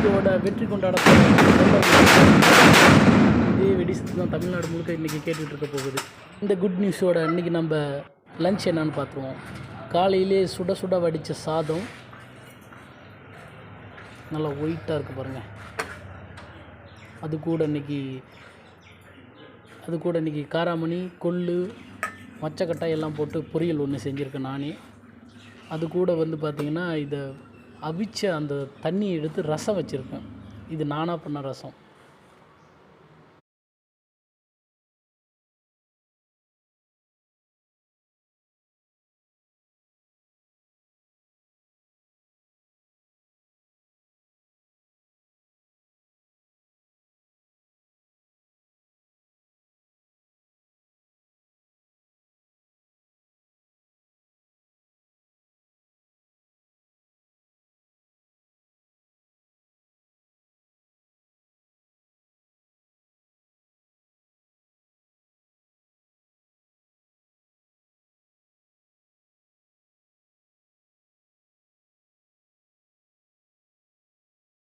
இதோட வெற்றி கொண்டாடத்தை இதே வெடிசத்து தான் தமிழ்நாடு முழுக்க இன்றைக்கி கேட்டுகிட்டு இருக்க போகுது. இந்த குட் நியூஸோட இன்றைக்கி நம்ம லன்ச் என்னான்னு பார்த்துருவோம். காலையிலே சுட சுட வடித்த சாதம் நல்லா ஒயிட்டாக இருக்குது பாருங்கள். அது கூட இன்றைக்கி காராமணி, கொள்ளு, மச்சக்கட்டாய் எல்லாம் போட்டு பொரியல் ஒன்று செஞ்சுருக்கேன் நானே. அது கூட பார்த்திங்கன்னா இதை அவிச்ச அந்த தண்ணியை எடுத்து ரசம் வச்சுருக்கேன். இது நானாக பண்ண ரசம்.